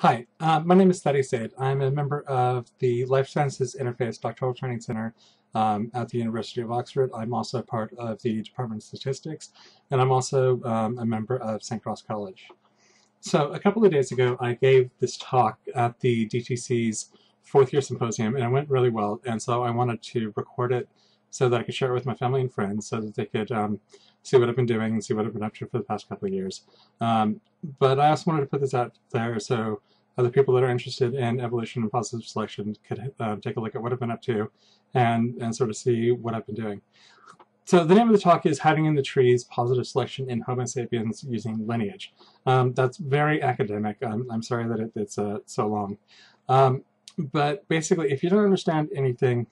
Hi, my name is Thaddeus Said. I'm a member of the Life Sciences Interface Doctoral Training Center at the University of Oxford. I'm also part of the Department of Statistics, and I'm also a member of St. Cross College. So a couple of days ago, I gave this talk at the DTC's fourth year symposium, and it went really well. And so I wanted to record it so that I could share it with my family and friends so that they could see what I've been doing and see what I've been up to for the past couple of years. But I also wanted to put this out there so other people that are interested in evolution and positive selection could take a look at what I've been up to and sort of see what I've been doing. So the name of the talk is Hiding in the Trees, Positive Selection in Homo Sapiens Using Lineage. That's very academic. I'm sorry that it's so long. But basically, if you don't understand anything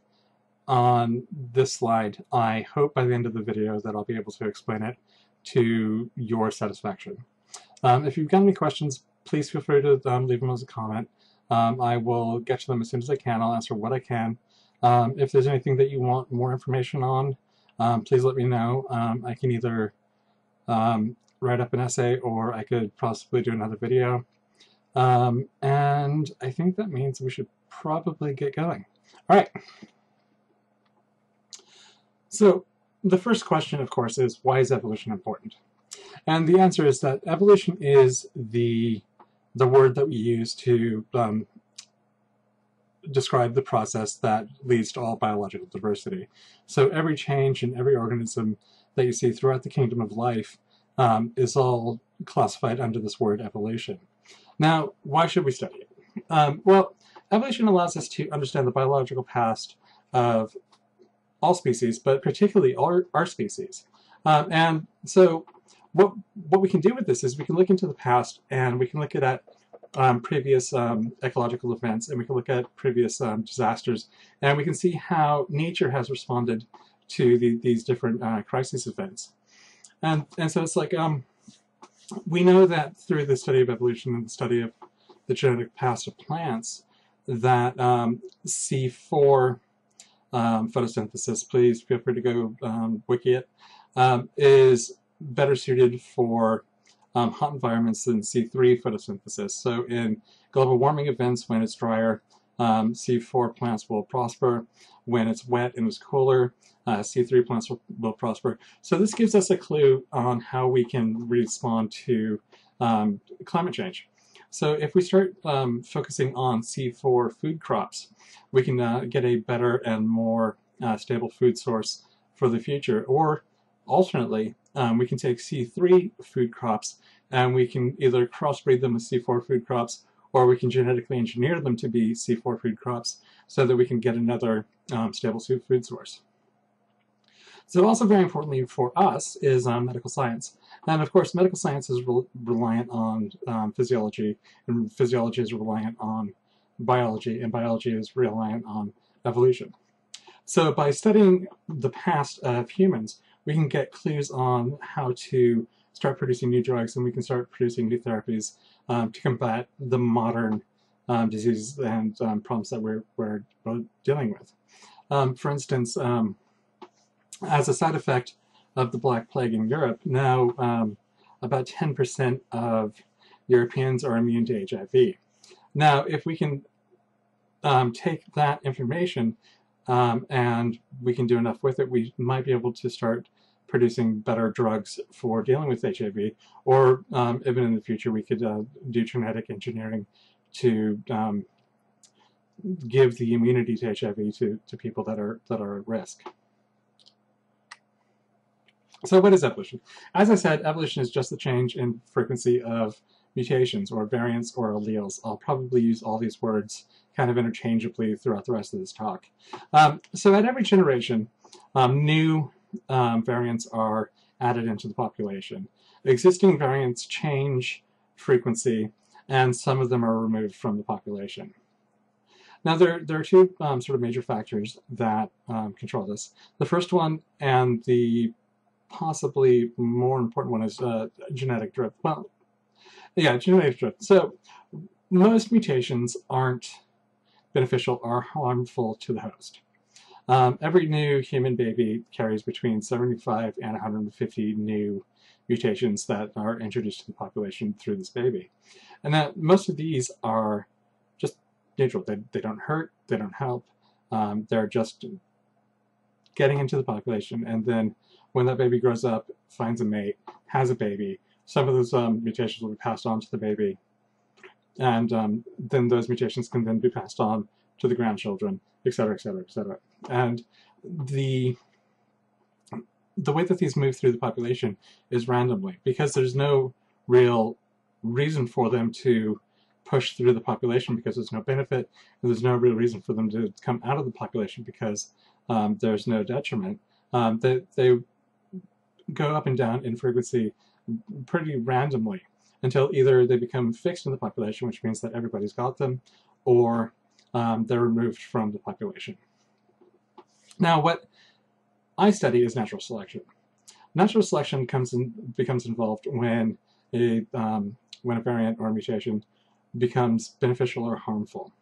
on this slide, I hope by the end of the video that I'll be able to explain it to your satisfaction. If you've got any questions, please feel free to leave them as a comment. I will get to them as soon as I can. I'll answer what I can. If there's anything that you want more information on, please let me know. I can either write up an essay or I could possibly do another video. And I think that means we should probably get going. All right. So the first question, of course, is why is evolution important? And the answer is that evolution is the word that we use to describe the process that leads to all biological diversity. So every change in every organism that you see throughout the kingdom of life is all classified under this word evolution. Now, why should we study it? Well, evolution allows us to understand the biological past of all species, but particularly our species. And so what we can do with this is we can look into the past and we can look at previous ecological events, and we can look at previous disasters, and we can see how nature has responded to these different crisis events. And so it's like we know that through the study of evolution and the study of the genetic past of plants that C4 photosynthesis, please feel free to go wiki it, is better suited for hot environments than C3 photosynthesis. So in global warming events, when it's drier, C4 plants will prosper. When it's wet and it's cooler, C3 plants will prosper. So this gives us a clue on how we can respond to climate change. So if we start focusing on C4 food crops, we can get a better and more stable food source for the future. Or alternately, we can take C3 food crops and we can either crossbreed them with C4 food crops, or we can genetically engineer them to be C4 food crops so that we can get another stable food source. So also very importantly for us is medical science. And of course, medical science is reliant on physiology, and physiology is reliant on biology, and biology is reliant on evolution. So by studying the past of humans, we can get clues on how to start producing new drugs, and we can start producing new therapies to combat the modern diseases and problems that we're dealing with. For instance, as a side effect of the Black Plague in Europe, now about 10% of Europeans are immune to HIV. Now, if we can take that information and we can do enough with it, we might be able to start producing better drugs for dealing with HIV, or even in the future we could do genetic engineering to give the immunity to HIV to people that are at risk. So what is evolution? As I said, evolution is just the change in frequency of mutations or variants or alleles. I'll probably use all these words kind of interchangeably throughout the rest of this talk. So at every generation, new variants are added into the population. Existing variants change frequency, and some of them are removed from the population. Now, there are two sort of major factors that control this. The first one, and the possibly more important one, is genetic drift. Well, yeah, genetic drift. So most mutations aren't beneficial or harmful to the host. Every new human baby carries between 75 and 150 new mutations that are introduced to the population through this baby. And that most of these are just neutral. They don't hurt, they don't help. They're just getting into the population, and then when that baby grows up, finds a mate, has a baby, some of those mutations will be passed on to the baby, and then those mutations can then be passed on to the grandchildren, etc., etc., etc. And the way that these move through the population is randomly, because there's no real reason for them to push through the population, because there's no benefit, and there's no real reason for them to come out of the population because there's no detriment. They go up and down in frequency pretty randomly until either they become fixed in the population, which means that everybody's got them, or they're removed from the population. Now, what I study is natural selection. Natural selection becomes involved when a variant or a mutation becomes beneficial or harmful.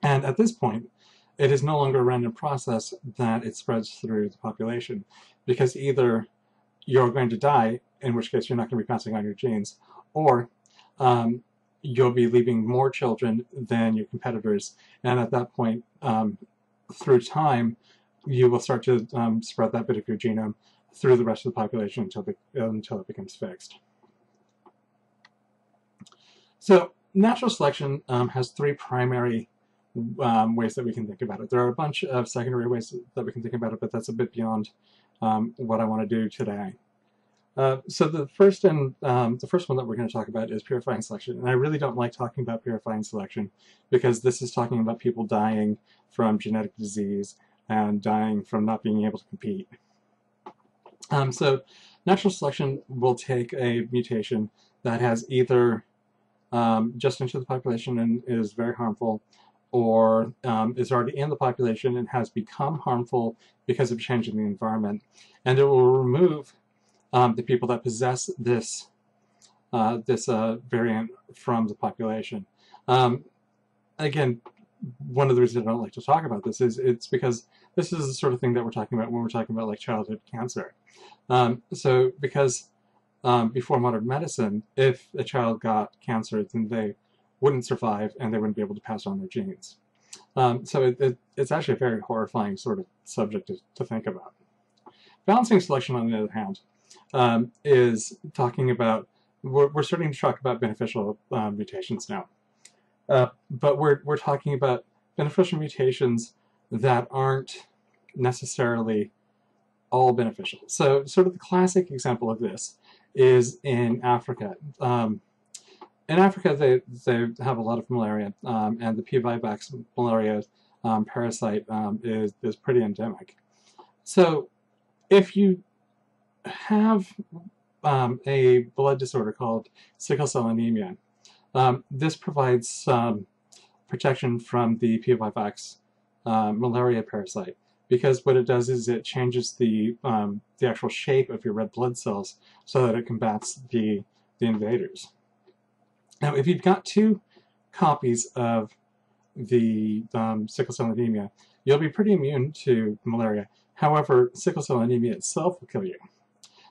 And at this point, it is no longer a random process that it spreads through the population, because either you're going to die, in which case you're not going to be passing on your genes, or you'll be leaving more children than your competitors, and at that point, through time, you will start to spread that bit of your genome through the rest of the population until it becomes fixed. So natural selection has three primary ways that we can think about it. There are a bunch of secondary ways that we can think about it, but that's a bit beyond what I want to do today. So the first one that we're going to talk about is purifying selection. And I really don't like talking about purifying selection, because this is talking about people dying from genetic disease and dying from not being able to compete. So natural selection will take a mutation that has either just entered the population and is very harmful, or is already in the population and has become harmful because of change in the environment, and it will remove the people that possess this variant from the population. Again, one of the reasons I don't like to talk about this is it's because this is the sort of thing that we're talking about when we're talking about like childhood cancer. So because before modern medicine, if a child got cancer, then they wouldn't survive and they wouldn't be able to pass on their genes. So it's actually a very horrifying sort of subject to think about. Balancing selection, on the other hand, is talking about, we're starting to talk about beneficial mutations now. But we're talking about beneficial mutations that aren't necessarily all beneficial. So sort of the classic example of this is in Africa. In Africa, they have a lot of malaria, and the P. vivax malaria parasite is pretty endemic. So if you have a blood disorder called sickle cell anemia, this provides protection from the P. vivax malaria parasite, because what it does is it changes the actual shape of your red blood cells so that it combats the invaders. Now, if you've got 2 copies of the sickle cell anemia, you'll be pretty immune to malaria. However, sickle cell anemia itself will kill you.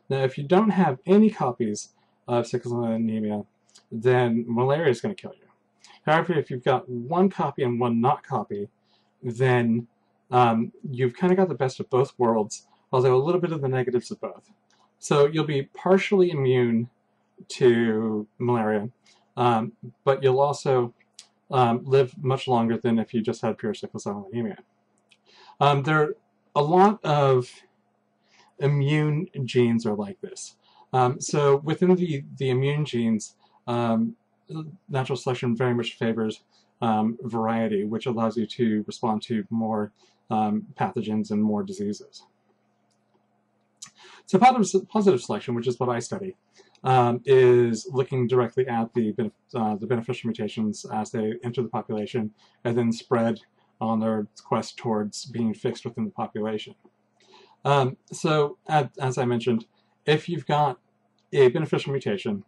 Now, if you don't have any copies of sickle cell anemia, then malaria is going to kill you. However, if you've got 1 copy and 1 not copy, then you've kind of got the best of both worlds, although a little bit of the negatives of both. So you'll be partially immune to malaria, but you'll also live much longer than if you just had pure sickle cell anemia. There are a lot of immune genes are like this. So within the immune genes, natural selection very much favors variety, which allows you to respond to more pathogens and more diseases. So positive selection, which is what I study, is looking directly at the beneficial mutations as they enter the population and then spread on their quest towards being fixed within the population. So as I mentioned, if you've got a beneficial mutation,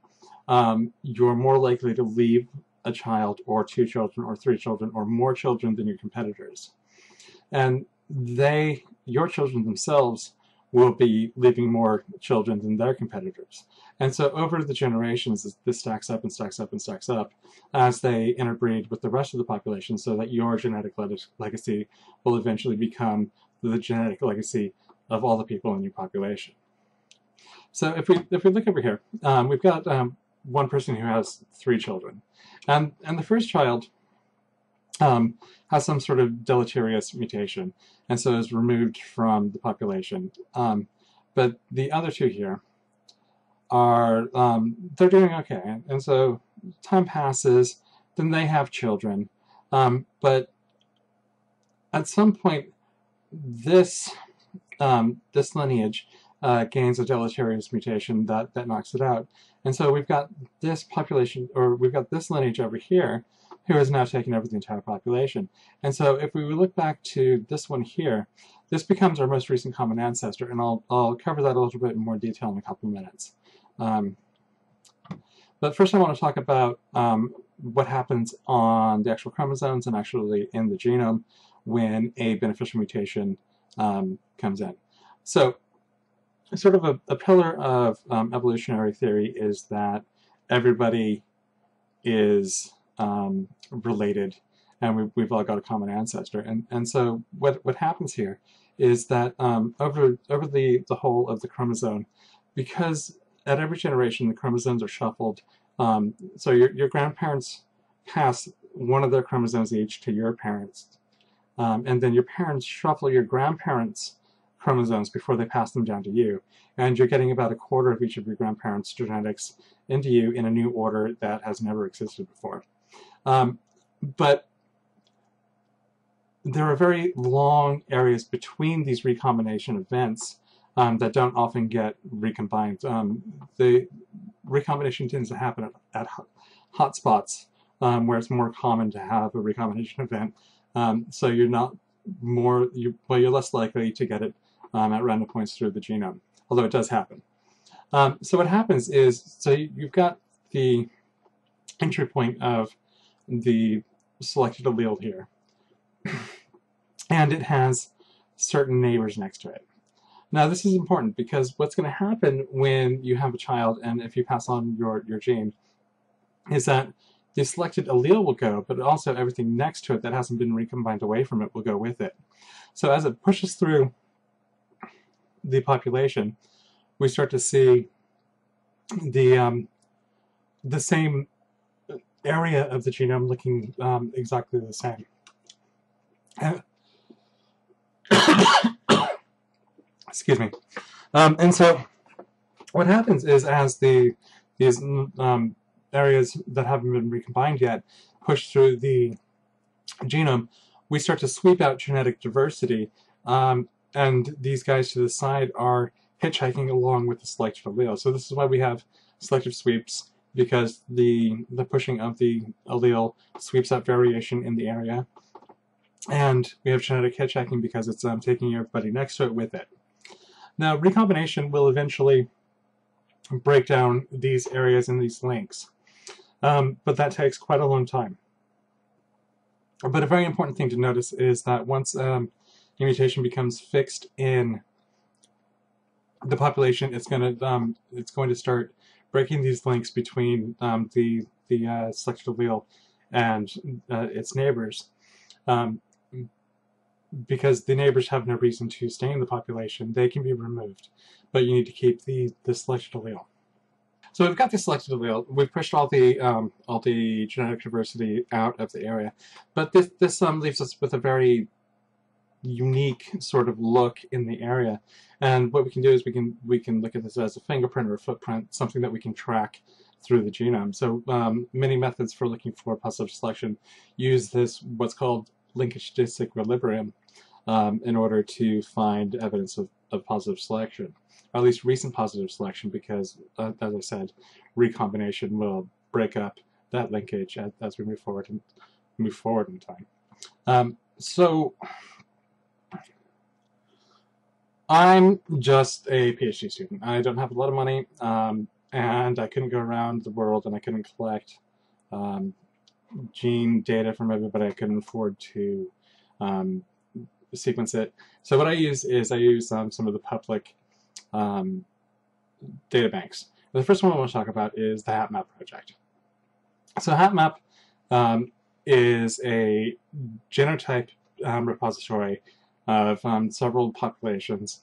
you're more likely to leave a child or 2 children or 3 children or more children than your competitors. And your children themselves, will be leaving more children than their competitors. And so over the generations, this stacks up and stacks up and stacks up as they interbreed with the rest of the population, so that your genetic legacy will eventually become the genetic legacy of all the people in your population. So if we look over here, we've got one person who has 3 children, and the first child has some sort of deleterious mutation, and so is removed from the population. But the other 2 here are, they're doing okay, and so time passes, then they have children, but at some point this this lineage gains a deleterious mutation that knocks it out, and so we've got this population, or we've got this lineage over here, who has now taken over the entire population. And so if we look back to this one here, this becomes our most recent common ancestor, and I'll cover that a little bit in more detail in a couple of minutes. But first I want to talk about what happens on the actual chromosomes and actually in the genome when a beneficial mutation comes in. So sort of a pillar of evolutionary theory is that everybody is related, and we've all got a common ancestor. And so what happens here is that over the whole of the chromosome, because at every generation the chromosomes are shuffled, so your grandparents pass one of their chromosomes each to your parents, and then your parents shuffle your grandparents' chromosomes before they pass them down to you, and you're getting about a quarter of each of your grandparents' genetics into you in a new order that has never existed before. But there are very long areas between these recombination events that don't often get recombined. The recombination tends to happen at hotspots where it's more common to have a recombination event. So you're not you're less likely to get it at random points through the genome, although it does happen. So what happens is, so you've got the entry point of the selected allele here, and it has certain neighbors next to it. Now this is important because what's going to happen when you have a child and if you pass on your gene is that the selected allele will go, but also everything next to it that hasn't been recombined away from it will go with it. So as it pushes through the population, we start to see the same area of the genome looking exactly the same. Excuse me. And so what happens is, as these areas that haven't been recombined yet push through the genome, we start to sweep out genetic diversity, and these guys to the side are hitchhiking along with the selected allele. So this is why we have selective sweeps, because the pushing of the allele sweeps out variation in the area, and we have genetic hitchhiking because it's taking everybody next to it with it. Now recombination will eventually break down these areas and these links, but that takes quite a long time. But a very important thing to notice is that once a mutation becomes fixed in the population, it's going to start breaking these links between the selected allele and its neighbors, because the neighbors have no reason to stay in the population. They can be removed, but you need to keep the selected allele. So we've got the selected allele. We've pushed all the genetic diversity out of the area, but this leaves us with a very unique sort of look in the area. And what we can do is we can look at this as a fingerprint or a footprint, something that we can track through the genome. So many methods for looking for positive selection use this what's called linkage disequilibrium in order to find evidence of positive selection, or at least recent positive selection, because as I said, recombination will break up that linkage as we move forward in time. So I'm just a PhD student. I don't have a lot of money, and I couldn't go around the world and I couldn't collect gene data from everybody. I couldn't afford to sequence it. So what I use is some of the public data banks. The first one I want to talk about is the HapMap project. So HapMap is a genotype repository of several populations,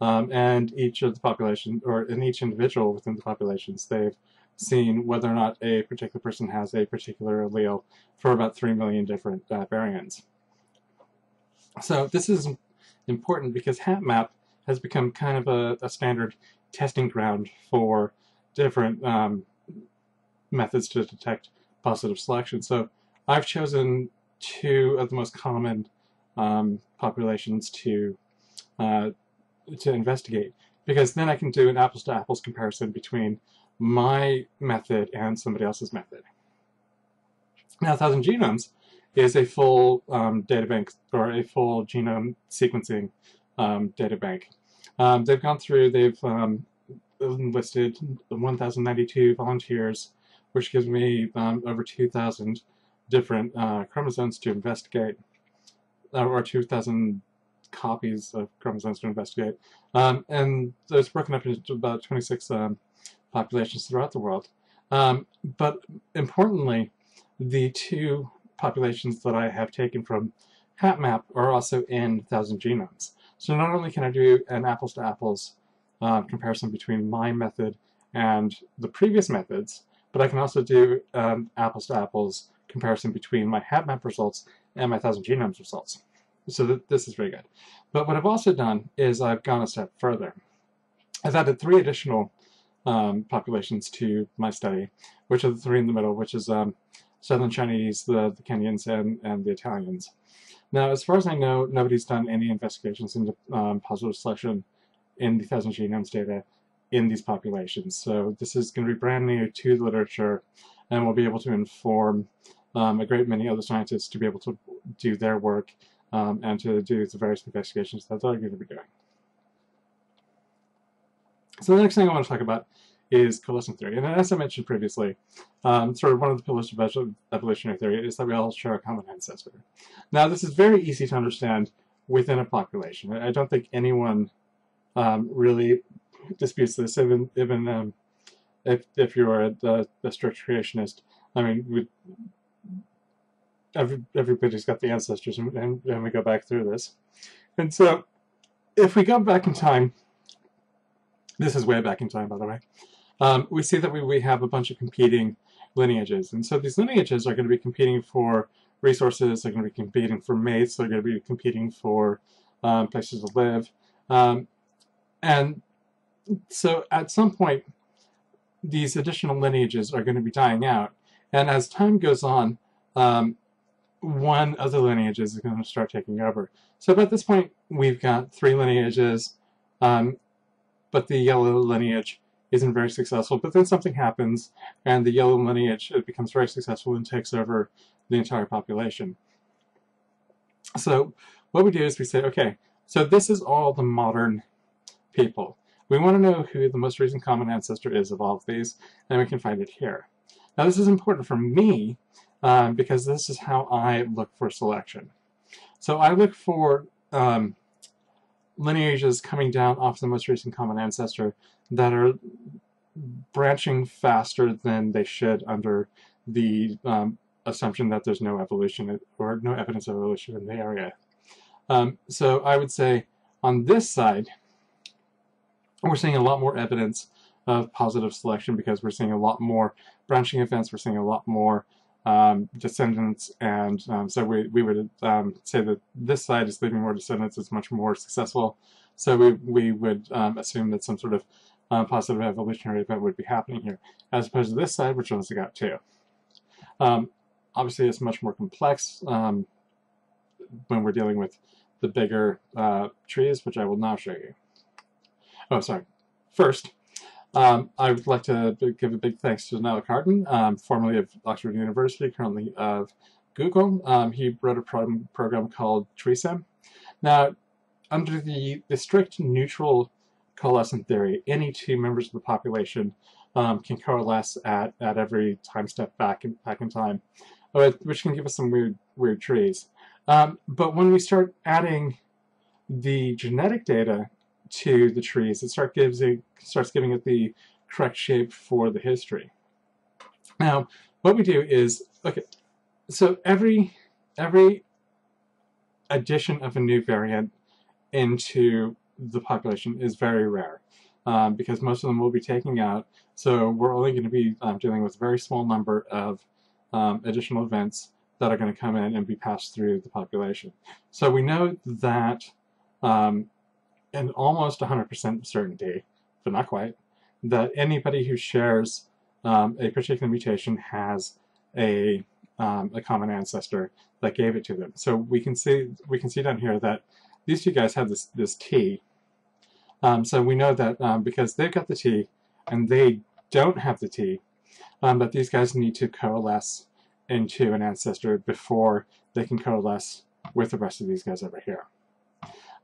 and each of the population, or in each individual within the populations, they've seen whether or not a particular person has a particular allele for about 3 million different variants. So this is important because HapMap has become kind of a standard testing ground for different methods to detect positive selection. So I've chosen 2 of the most common populations to investigate, because then I can do an apples-to-apples comparison between my method and somebody else's method. Now, 1,000 Genomes is a full databank, or a full genome sequencing databank. They've gone through, they've enlisted 1,092 volunteers, which gives me over 2,000 different chromosomes to investigate, or 2,000 copies of chromosomes to investigate. And those broken up into about 26 populations throughout the world. But importantly, the 2 populations that I have taken from HapMap are also in 1,000 Genomes. So not only can I do an apples-to-apples comparison between my method and the previous methods, but I can also do apples-to-apples comparison between my HapMap results and my 1,000 Genomes results. So this is very good. But what I've also done is I've gone a step further. I've added 3 additional populations to my study, which are the 3 in the middle, which is Southern Chinese, the Kenyans, and the Italians. Now, as far as I know, nobody's done any investigations into positive selection in the 1,000 Genomes data in these populations. So this is going to be brand new to the literature, and we'll be able to inform a great many other scientists to be able to do their work and to do the various investigations that they're going to be doing. So the next thing I want to talk about is coalescent theory. And as I mentioned previously, sort of one of the pillars of evolutionary theory is that we all share a common ancestor. Now, this is very easy to understand within a population. I don't think anyone really disputes this, even if you are a strict creationist. I mean, everybody's got the ancestors, and we go back through this. And so, if we go back in time, this is way back in time, by the way, we see that we have a bunch of competing lineages. And so these lineages are going to be competing for resources, they're going to be competing for mates, they're going to be competing for places to live. And so at some point, these additional lineages are going to be dying out. And as time goes on, one of the lineages is going to start taking over. So at this point, we've got 3 lineages, but the yellow lineage isn't very successful. But then something happens, and the yellow lineage becomes very successful and takes over the entire population. So what we do is we say, okay, so this is all the modern people. We want to know who the most recent common ancestor is of all of these, and we can find it here. Now this is important for me because this is how I look for selection. So I look for lineages coming down off the most recent common ancestor that are branching faster than they should under the assumption that there's no evolution or no evidence of evolution in the area. So I would say on this side, we're seeing a lot more evidence of positive selection because we're seeing a lot more branching events, we're seeing a lot more descendants, and so we would say that this side is leaving more descendants, is much more successful. So we would assume that some sort of positive evolutionary event would be happening here, as opposed to this side, which only got 2. Obviously, it's much more complex when we're dealing with the bigger trees, which I will now show you. Oh, sorry. First, I would like to give a big thanks to Niall Carden, formerly of Oxford University, currently of Google. He wrote a program called TreeSim. Now, under the strict neutral coalescent theory, any 2 members of the population can coalesce at every time step back in time, which can give us some weird trees. But when we start adding the genetic data to the trees, it starts giving it the correct shape for the history. Now, what we do is, okay, so every addition of a new variant into the population is very rare, because most of them will be taken out, so we're only going to be dealing with a very small number of additional events that are going to come in and be passed through the population. So we know that in almost 100% certainty, but not quite, that anybody who shares a particular mutation has a common ancestor that gave it to them. So we can see down here that these two guys have this T. So we know that because they've got the T and they don't have the T, that these guys need to coalesce into an ancestor before they can coalesce with the rest of these guys over here.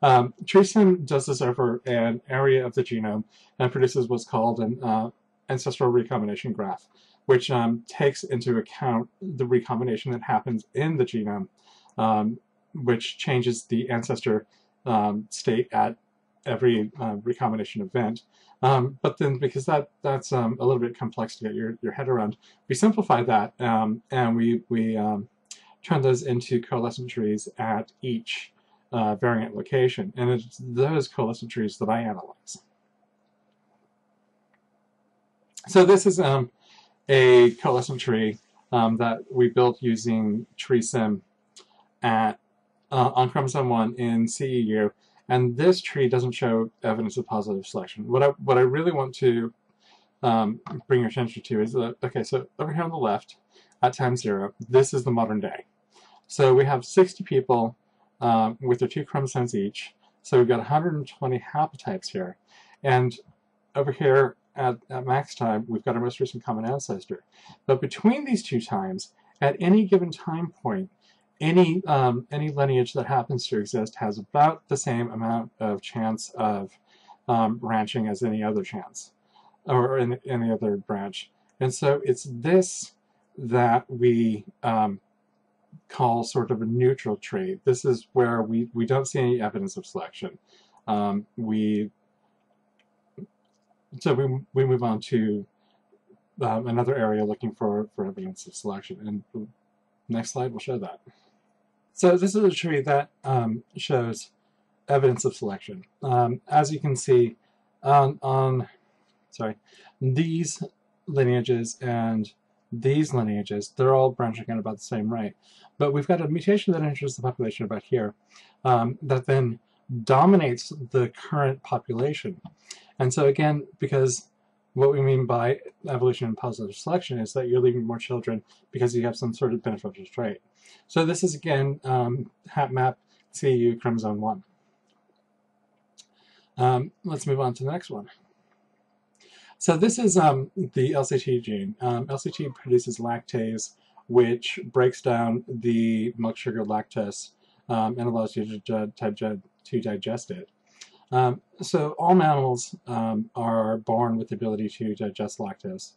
TreeSim does this over an area of the genome and produces what's called an ancestral recombination graph, which takes into account the recombination that happens in the genome, which changes the ancestor state at every recombination event. But then, because that's a little bit complex to get your head around, we simplify that and we turn those into coalescent trees at each variant location, and it's those coalescent trees that I analyze. So this is a coalescent tree that we built using TreeSim on chromosome 1 in CEU, and this tree doesn't show evidence of positive selection. What I really want to bring your attention to is that, okay, so over here on the left, at time 0, this is the modern day. So we have 60 people with their 2 chromosomes each, so we've got 120 haplotypes here, and over here at max time, we've got our most recent common ancestor. But between these two times, at any given time point, any lineage that happens to exist has about the same amount of chance of branching as any other chance, or in any other branch. And so it's this that we call sort of a neutral tree. This is where we don't see any evidence of selection. So we move on to another area looking for evidence of selection. And the next slide will show that. So this is a tree that shows evidence of selection. As you can see on these lineages and these lineages, they're all branching at about the same rate. But we've got a mutation that enters the population about here that then dominates the current population. And so again, because what we mean by evolution and positive selection is that you're leaving more children because you have some sort of beneficial trait. So this is again HapMap CEU chromosome 1. Let's move on to the next one. So this is the LCT gene. LCT produces lactase, which breaks down the milk sugar lactose and allows you to digest it. So all mammals are born with the ability to digest lactose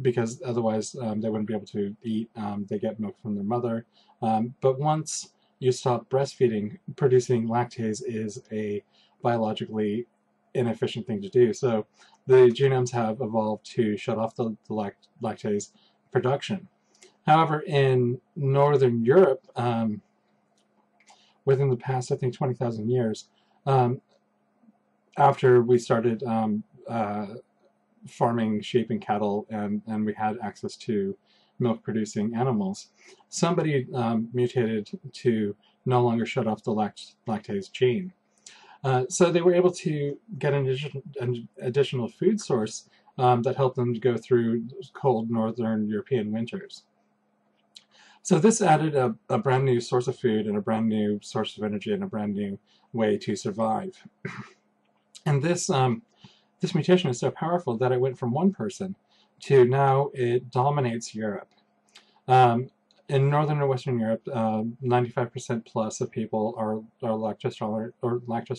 because otherwise they wouldn't be able to eat. They get milk from their mother. But once you stop breastfeeding, producing lactase is a biologically inefficient thing to do. So the genomes have evolved to shut off the lactase production. However, in Northern Europe, within the past, I think, 20,000 years, after we started farming sheep and cattle and we had access to milk-producing animals, somebody mutated to no longer shut off the lactase gene. So they were able to get an additional food source that helped them to go through cold northern European winters. So this added a brand new source of food and a brand new source of energy and a brand new way to survive. And this mutation is so powerful that it went from one person to now it dominates Europe. In Northern and Western Europe, 95% plus of people are lactose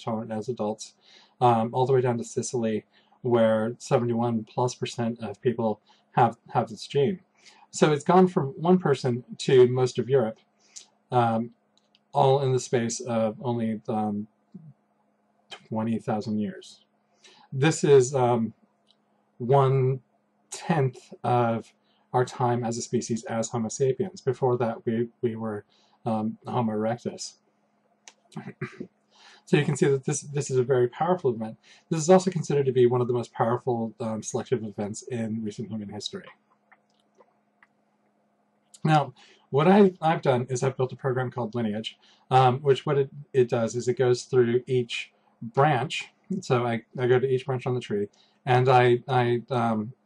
tolerant as adults, all the way down to Sicily, where 71+% of people have this gene. So it's gone from one person to most of Europe, all in the space of only 20,000 years. This is 1/10 of our time as a species as Homo sapiens. Before that, we were Homo erectus. So you can see that this is a very powerful event. This is also considered to be one of the most powerful selective events in recent human history. Now, what I've done is I've built a program called Lineage, which what it does is it goes through each branch. So I go to each branch on the tree, and I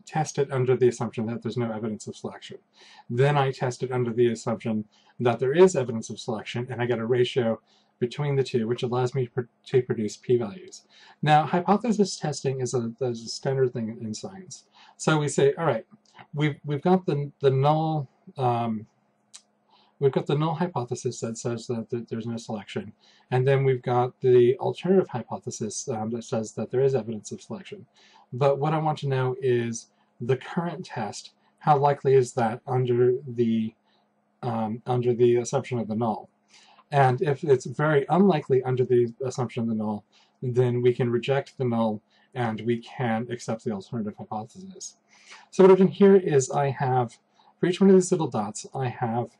test it under the assumption that there's no evidence of selection. Then I test it under the assumption that there is evidence of selection, and I get a ratio between the two, which allows me to produce p-values. Now, hypothesis testing is a standard thing in science. So we say, all right, we've got the null hypothesis that says that there's no selection, and then we've got the alternative hypothesis that says that there is evidence of selection. But what I want to know is the current test. How likely is that under the assumption of the null? And if it's very unlikely under the assumption of the null, then we can reject the null and we can accept the alternative hypothesis. So what I've done here is I have, for each one of these little dots, I have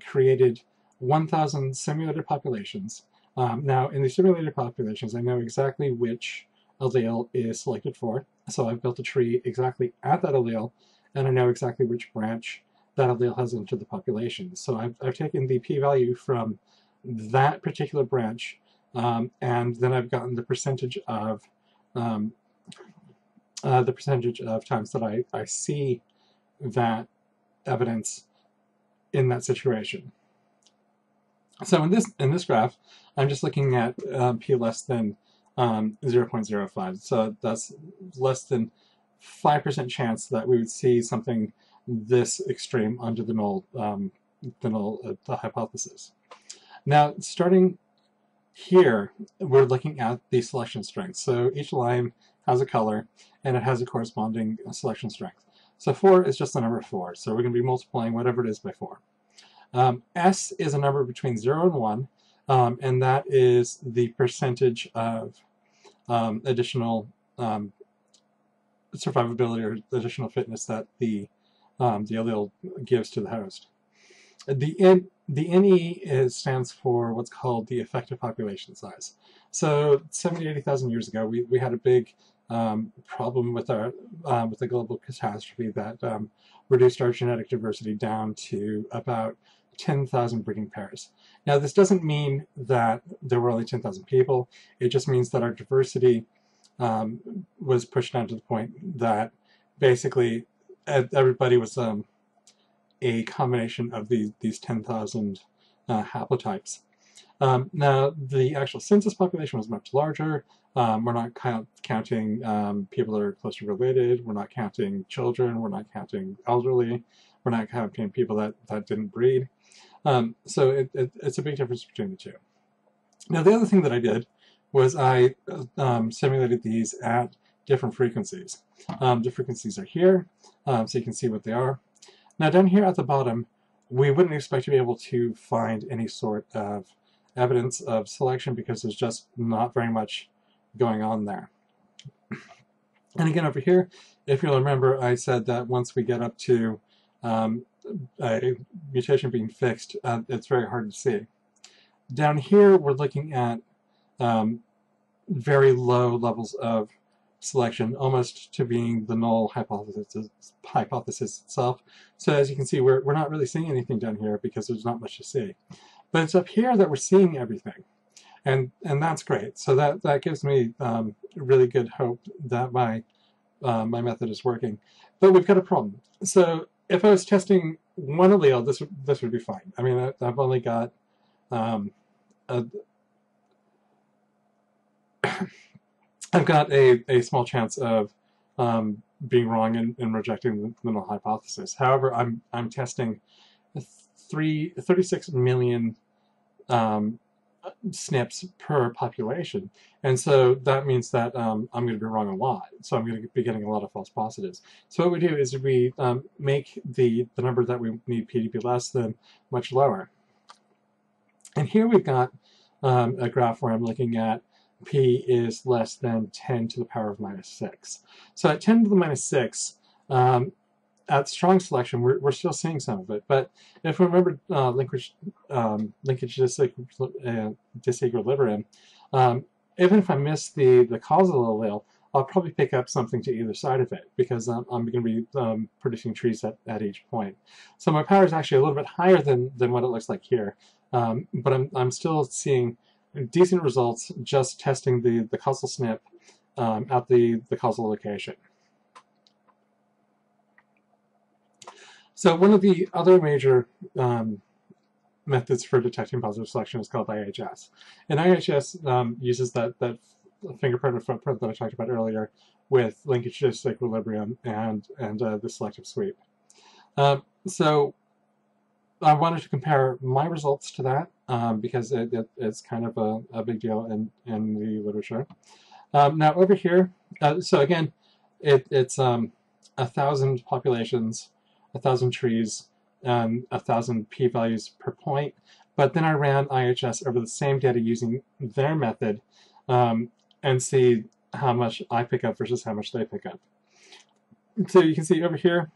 created 1,000 simulated populations. Now, in the simulated populations, I know exactly which allele is selected for. So I've built a tree exactly at that allele, and I know exactly which branch that allele has entered the population. So I've taken the p-value from that particular branch, and then I've gotten the percentage of times that I see that evidence in that situation. So in this graph, I'm just looking at p less than 0.05. So that's less than 5% chance that we would see something this extreme under the null hypothesis. Now, starting here, we're looking at the selection strength. So each line has a color, and it has a corresponding selection strength. So 4 is just the number 4. So we're going to be multiplying whatever it is by 4. S is a number between 0 and 1, and that is the percentage of additional survivability or additional fitness that the allele gives to the host. The NE stands for what's called the effective population size. So 70,000 to 80,000 years ago, we had a big problem with the global catastrophe that reduced our genetic diversity down to about 10,000 breeding pairs. Now, this doesn't mean that there were only 10,000 people. It just means that our diversity was pushed down to the point that basically everybody was a combination of these 10,000 haplotypes. Now, the actual census population was much larger. We're not counting people that are closely related. We're not counting children. We're not counting elderly. We're not counting people that didn't breed. So it's a big difference between the two. Now, the other thing that I did was I simulated these at different frequencies. The frequencies are here, so you can see what they are. Now, down here at the bottom, we wouldn't expect to be able to find any sort of evidence of selection because there's just not very much going on there. And again, over here, if you'll remember, I said that once we get up to a mutation being fixed, it's very hard to see. Down here, we're looking at very low levels of selection, almost to being the null hypothesis itself. So as you can see, we're not really seeing anything down here because there's not much to see. But it's up here that we're seeing everything, and that's great. So that gives me really good hope that my method is working. But we've got a problem. So if I was testing one allele, this would be fine. I mean, I've only got I've got a small chance of being wrong and rejecting the null hypothesis. However, I'm testing 36 million SNPs per population, and so that means that I'm going to be wrong a lot. So I'm going to be getting a lot of false positives. So what we do is we make the number that we need p to be less than much lower. And here we've got a graph where I'm looking at p is less than 10 to the power of minus 6. So at 10 to the minus 6, at strong selection, we're still seeing some of it. But if we remember linkage disequilibrium, even if I miss the causal allele, I'll probably pick up something to either side of it, because I'm going to be producing trees at each point. So my power is actually a little bit higher than what it looks like here, but I'm still seeing decent results just testing the causal SNP at the causal location. So one of the other major methods for detecting positive selection is called IHS. And IHS uses that fingerprint or footprint that I talked about earlier with linkage disequilibrium and the selective sweep. So I wanted to compare my results to that because it's kind of a big deal in the literature. Now over here, so again, it's 1,000 populations, 1,000 trees, 1,000 p-values per point, but then I ran IHS over the same data using their method and see how much I pick up versus how much they pick up. So you can see over here,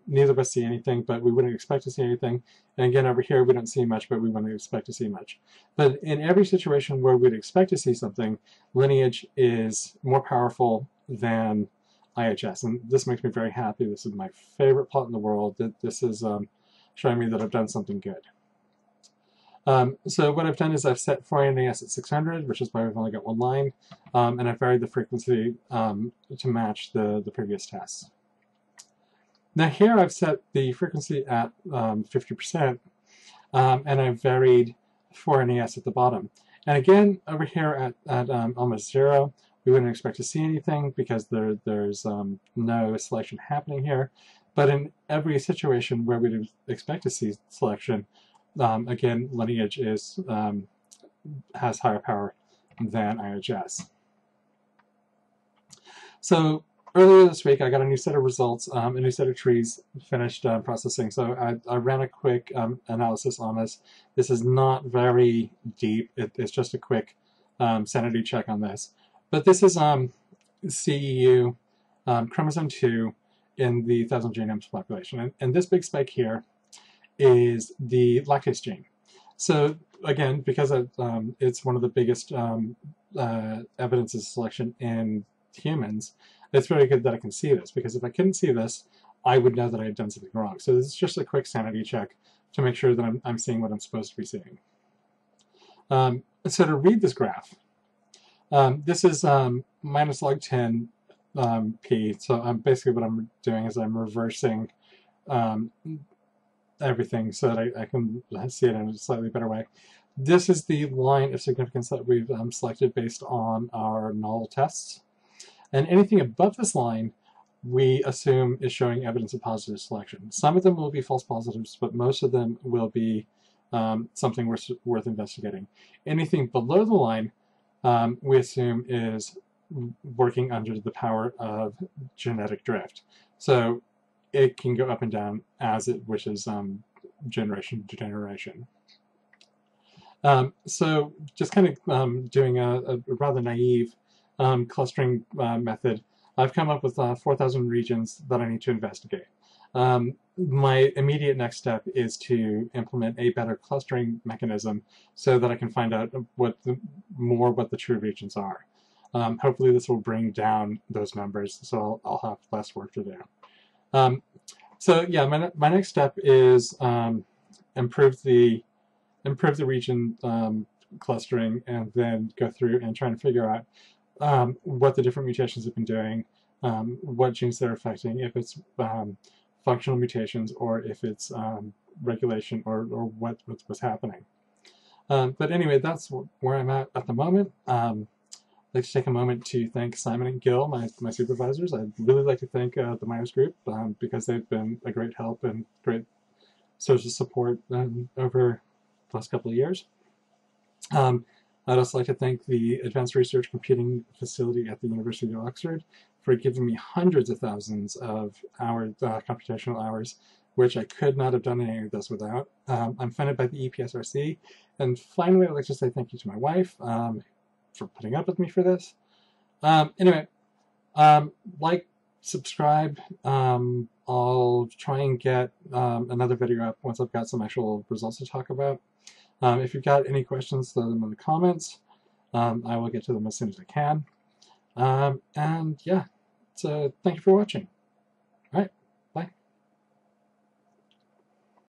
neither of us see anything, but we wouldn't expect to see anything. And again, over here, we don't see much, but we wouldn't expect to see much. But in every situation where we'd expect to see something, Lineage is more powerful than IHS. And this makes me very happy. This is my favorite plot in the world. This is showing me that I've done something good. So what I've done is I've set 4NAS at 600, which is why we've only got one line, and I've varied the frequency to match the previous tests. Now here I've set the frequency at 50%, and I've varied 4NAS at the bottom. And again, over here at almost 0, we wouldn't expect to see anything because there's no selection happening here. But in every situation where we'd expect to see selection, again, Lineage has higher power than IHS. So earlier this week, I got a new set of results, a new set of trees finished processing. So I ran a quick analysis on this. This is not very deep. It's just a quick sanity check on this. But this is CEU chromosome 2 in the 1,000 genomes population. And this big spike here is the lactase gene. So again, because it's one of the biggest evidence of selection in humans, it's very good that I can see this, because if I couldn't see this, I would know that I had done something wrong. So this is just a quick sanity check to make sure that I'm seeing what I'm supposed to be seeing. So to read this graph, this is minus log 10 p. So basically what I'm doing is I'm reversing everything so that I can see it in a slightly better way. This is the line of significance that we've selected based on our null tests. And anything above this line, we assume is showing evidence of positive selection. Some of them will be false positives, but most of them will be something worth investigating. Anything below the line, we assume is working under the power of genetic drift. So it can go up and down as it wishes, generation to generation. So just kind of doing a rather naive clustering method, I've come up with 4,000 regions that I need to investigate. My immediate next step is to implement a better clustering mechanism so that I can find out what the true regions are. Hopefully this will bring down those numbers, so I'll have less work to do. So yeah, my next step is improve the region clustering, and then go through and try and figure out what the different mutations have been doing, what genes they're affecting, if it's functional mutations or if it's regulation or what's happening. But anyway, that's where I'm at the moment. I'd like to take a moment to thank Simon and Gil, my supervisors. I'd really like to thank the Myers group because they've been a great help and great source of support over the last couple of years. I'd also like to thank the Advanced Research Computing Facility at the University of Oxford for giving me hundreds of thousands of hours, computational hours, which I could not have done any of this without. I'm funded by the EPSRC. And finally, I'd like to say thank you to my wife, for putting up with me for this. Anyway, like, subscribe. I'll try and get another video up once I've got some actual results to talk about. If you've got any questions, throw them in the comments. I will get to them as soon as I can. And yeah, so thank you for watching. All right.